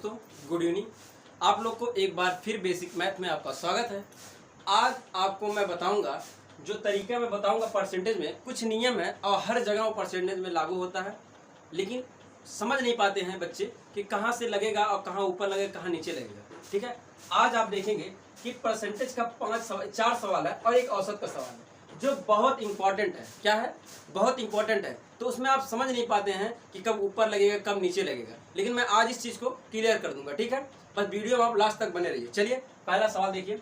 दोस्तों, good evening. आप लोग को एक बार फिर बेसिक मैथ में आपका स्वागत है। आज आपको मैं बताऊंगा, जो तरीका मैं बताऊंगा परसेंटेज में कुछ नियम है और हर जगह वो परसेंटेज में लागू होता है, लेकिन समझ नहीं पाते हैं बच्चे कि कहाँ से लगेगा और कहाँ ऊपर लगेगा, कहाँ नीचे लगेगा। ठीक है, आज आप देखेंगे कि परसेंटेज का 4 सवाल है और एक औसत का सवाल है जो बहुत इंपॉर्टेंट है। क्या है? बहुत इंपॉर्टेंट है। तो उसमें आप समझ नहीं पाते हैं कि कब ऊपर लगेगा कब नीचे लगेगा, लेकिन मैं आज इस चीज़ को क्लियर कर दूंगा। ठीक है, बस वीडियो में आप लास्ट तक बने रहिए। चलिए पहला सवाल देखिए।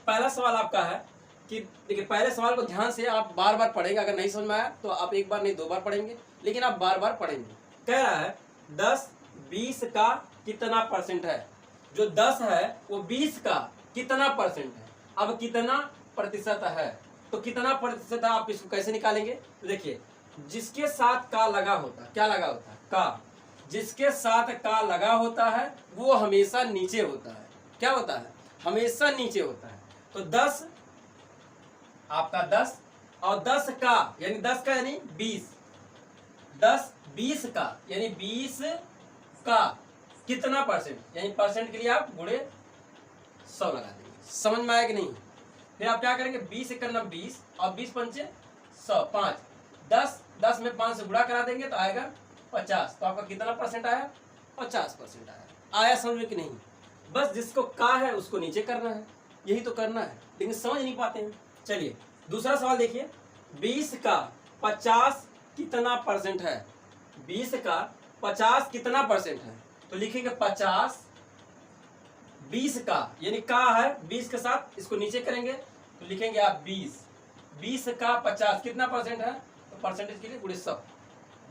पहला सवाल आपका है कि देखिए, पहले सवाल को ध्यान से आप बार बार पढ़ेंगे। अगर नहीं समझ में आया तो आप एक बार नहीं 2 बार पढ़ेंगे, लेकिन आप बार बार पढ़ेंगे। कह रहा है 10 20 का कितना परसेंट है। जो 10 है वो 20 का कितना परसेंट है। अब कितना प्रतिशत है, तो कितना प्रतिशत है आप इसको कैसे निकालेंगे? तो देखिए, जिसके साथ का लगा होता है, क्या लगा होता है? का। जिसके साथ का लगा होता है वो हमेशा नीचे होता है। क्या होता है? हमेशा नीचे होता है। तो 10 आपका 10 और 10 का यानी 10 का यानी 20, 10 20 का यानी 20 का कितना परसेंट, यानी परसेंट के लिए आप गुणे 100 लगा देंगे। समझ में आया कि नहीं? फिर आप क्या करेंगे? 20 × 9 20 और 20 पंचे 100, 5 10 में 5 से गुणा करा देंगे तो आएगा 50। तो आपका कितना परसेंट आया? 50% आया। आया समझ में कि नहीं? बस जिसको का है उसको नीचे करना है, यही तो करना है, लेकिन समझ नहीं पाते हैं। चलिए दूसरा सवाल देखिए। 20 का 50 कितना परसेंट है? 20 का 50 कितना परसेंट है? तो लिखेंगे 50 20 का यानी का है 20 के साथ इसको नीचे करेंगे तो लिखेंगे आप 20 का 50 कितना परसेंट है? तो परसेंटेज के लिए गुणे 100।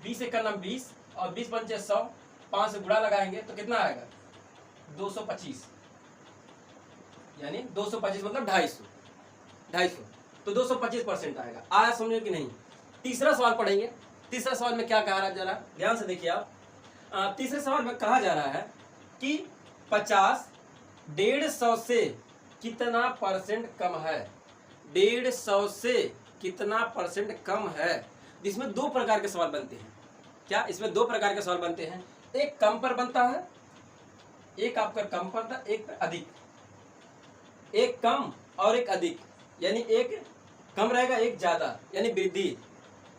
20 × 9 20 और 20 पंचे 100, 5 से गुणा लगाएंगे तो कितना आएगा? 225, यानी 225 मतलब 250। तो 225% आएगा। आया समझे कि नहीं? तीसरा सवाल पढ़ेंगे। तीसरा सवाल में क्या कहा रहा है, जरा ध्यान से देखिए आप। तीसरे सवाल में कहा जा रहा है कि 50 150 से कितना परसेंट कम है। 150 से कितना परसेंट कम है। इसमें 2 प्रकार के सवाल बनते हैं। क्या? इसमें 2 प्रकार के सवाल बनते हैं। एक कम पर बनता है, एक आपका कम पर था, एक पर अधिक। एक कम और एक अधिक, यानी एक कम रहेगा एक ज्यादा, यानी वृद्धि।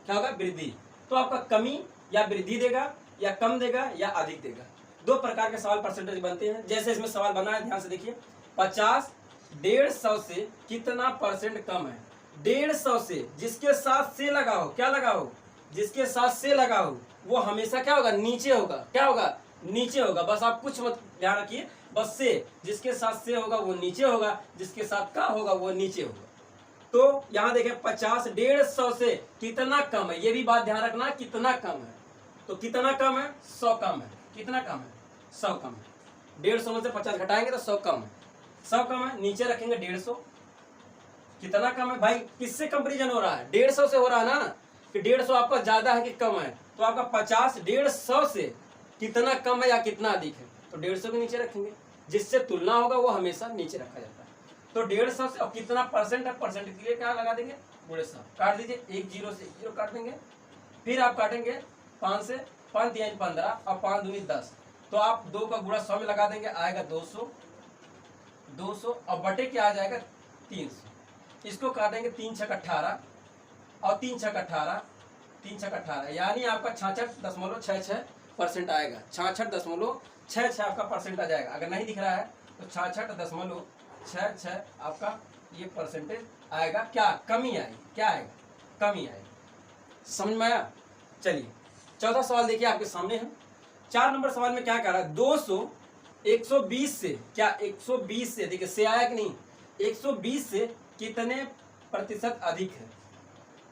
क्या होगा? वृद्धि। तो आपका कमी या वृद्धि देगा या कम देगा या अधिक देगा। 2 प्रकार के सवाल परसेंटेज बनते हैं। जैसे इसमें सवाल बना है, ध्यान से देखिए। 50 150 से कितना परसेंट कम है। 150 से जिसके साथ से लगा हो, क्या लगा हो? जिसके साथ से लगा हो वो हमेशा क्या होगा? नीचे होगा। क्या होगा? नीचे होगा। बस आप कुछ मत ध्यान रखिए, बस से जिसके साथ से होगा वो नीचे होगा, जिसके साथ का होगा वो नीचे होगा। तो यहाँ देखें 50 150 से कितना कम है, ये भी बात ध्यान रखना, कितना कम है। तो कितना कम है? 100 कम है। कितना कम है? 100 कम है। 150 में से 50 घटाएंगे तो 100 कम है। 100 कम है, नीचे रखेंगे 150। कितना कम है भाई? किससे कंपेरिजन हो रहा है? 150 से हो रहा है ना, कि 150 आपका ज्यादा है कि कम है। तो आपका 50 150 से कितना कम है या कितना अधिक है, तो 150 के नीचे रखेंगे। जिससे तुलना होगा वो हमेशा नीचे रखा जाता है। तो 150 से, और कितना परसेंट है, परसेंट के लिए क्या लगा देंगे? गुणे 100। काट दीजिए, 1 0 से 1 0 काट देंगे। फिर आप काटेंगे 5 से, 5 3 15 और 5 दूनी 10। तो आप 2 का गुणा 100 में लगा देंगे, आएगा 200 और बटे क्या आ जाएगा? 300। इसको काटेंगे 3 6 18 और 3 6 18, 3 6 18, यानी आपका 66.66% आएगा। 66.66 आपका परसेंट आ जाएगा। अगर नहीं दिख रहा है तो 66.66 आपका ये परसेंटेज आएगा। क्या? कमी आएगी। क्या आएगा? कमी आएगी। समझ में आया? चलिए चौथा सवाल देखिए, आपके सामने है। 4 नंबर सवाल में क्या कह रहा है? 200 120 से, क्या 120 से, देखिए से आया कि नहीं? 120 से कितने प्रतिशत अधिक है,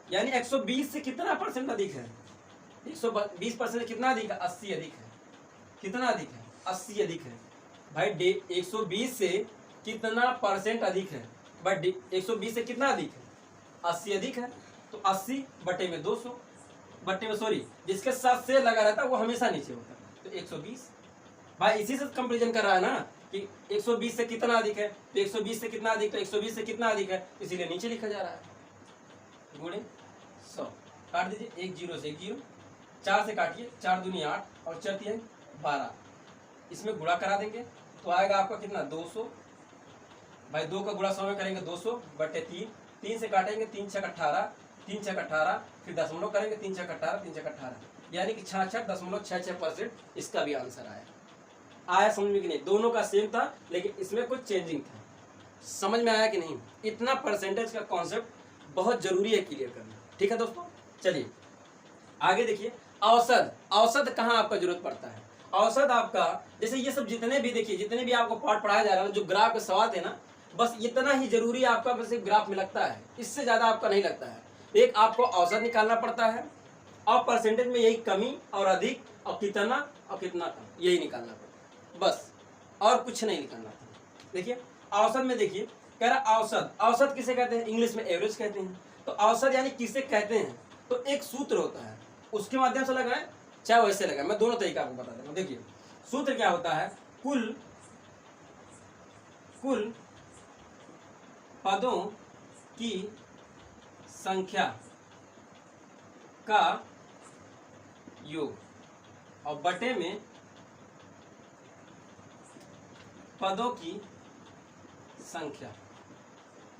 यानी 120 से कितना परसेंट अधिक है? 120% से कितना अधिक है? 80 अधिक है। कितना अधिक है? 80 अधिक है। भाई 120 से कितना परसेंट अधिक है? भाई 120 से कितना अधिक है? 80 अधिक है। तो 80 बटे में 200 बटे में, सॉरी, जिसके साथ से लगा रहता है वो हमेशा नीचे होता है। तो 120 भाई इसी से कंपेरिजन कर रहा है ना कि 120 से कितना अधिक है, तो 120 से कितना अधिक, तो 120 से कितना अधिक है, इसीलिए नीचे लिखा जा रहा है। गुणे 100। काट दीजिए, 1 0 से 1 0, 4 से काटिए, 4 दूनी 8 और 4 3 12। इसमें गुणा करा देंगे तो आएगा आपका कितना 200 भाई 2 का गुणा 100 में करेंगे 200 बटे 3, 3 से काटेंगे 3 छक 18, 3 छक 18, फिर दशमलव करेंगे 3 छक 18, 3 छक 18, यानी कि 66.66% इसका भी आंसर आया समझ में कि नहीं? दोनों का सेम था लेकिन इसमें कुछ चेंजिंग था। समझ में आया कि नहीं? इतना परसेंटेज का कॉन्सेप्ट बहुत जरूरी है क्लियर करना। ठीक है दोस्तों, चलिए आगे देखिए। औसत, औसत कहाँ आपका जरूरत पड़ता है? औसत आपका जैसे ये सब जितने भी देखिए, जितने भी आपको पार्ट पढ़ाया जा रहा है, जो ग्राफ के सवाल थे ना, बस इतना ही जरूरी आपका बस एक ग्राफ में लगता है, इससे ज्यादा आपका नहीं लगता है। एक आपको औसत निकालना पड़ता है और परसेंटेज में यही कमी और अधिक और कितना कम, यही निकालना पड़ता है बस, और कुछ नहीं निकालना था। देखिए औसत में देखिए कह रहा औसत, औसत किसे कहते हैं? इंग्लिश में एवरेज कहते हैं। तो औसत यानी किसे कहते हैं? तो एक सूत्र होता है, उसके माध्यम से लगाएं चाहे वैसे लगाएं, मैं दोनों तरीका आपको बता देता हूं। देखिए सूत्र क्या होता है? कुल पदों की संख्या का योग और बटे में पदों की संख्या,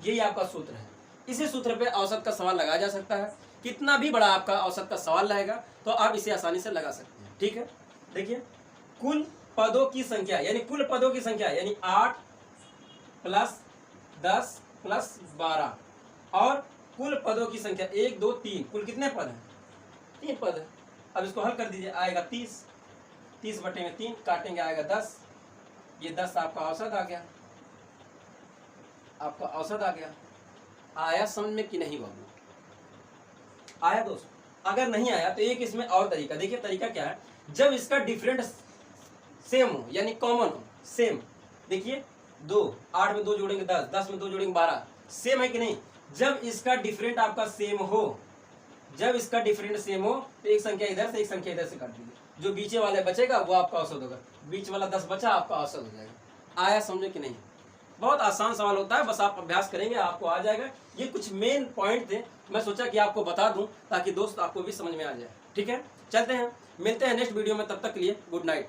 यही आपका सूत्र है। इसी सूत्र पे औसत का सवाल लगाया जा सकता है। कितना भी बड़ा आपका औसत का सवाल रहेगा तो आप इसे आसानी से लगा सकते हैं। ठीक है, देखिए कुल पदों की संख्या यानी कुल पदों की संख्या यानी 8 प्लस 10 प्लस 12 और कुल पदों की संख्या 1 2 3, कुल कितने पद हैं? 3 पद है। अब इसको हल कर दीजिए, आएगा 30, 30 बटे में 3 काटेंगे आएगा 10, ये 10 आपका औसत आ गया, आपका औसत आ गया। आया समझ में कि नहीं बाबू? आया दोस्तों? अगर नहीं आया तो एक इसमें और तरीका, देखिए तरीका क्या है, जब इसका डिफरेंट सेम हो यानी कॉमन हो, सेम, देखिए 2 8 में 2 जोड़ेंगे 10, 10 में 2 जोड़ेंगे 12, सेम है कि नहीं? जब इसका डिफरेंट आपका सेम हो, जब इसका डिफरेंट सेम हो तो एक संख्या इधर से एक संख्या इधर से काट दीजिए, जो बीचे वाले बचेगा वो आपका औसत होगा, बीच वाला 10 बचा आपका औसत हो जाएगा। आया समझे कि नहीं? बहुत आसान सवाल होता है, बस आप अभ्यास करेंगे आपको आ जाएगा। ये कुछ मेन पॉइंट थे, मैं सोचा कि आपको बता दूं ताकि दोस्त आपको भी समझ में आ जाए। ठीक है, चलते हैं, मिलते हैं नेक्स्ट वीडियो में, तब तक के लिए गुड नाइट।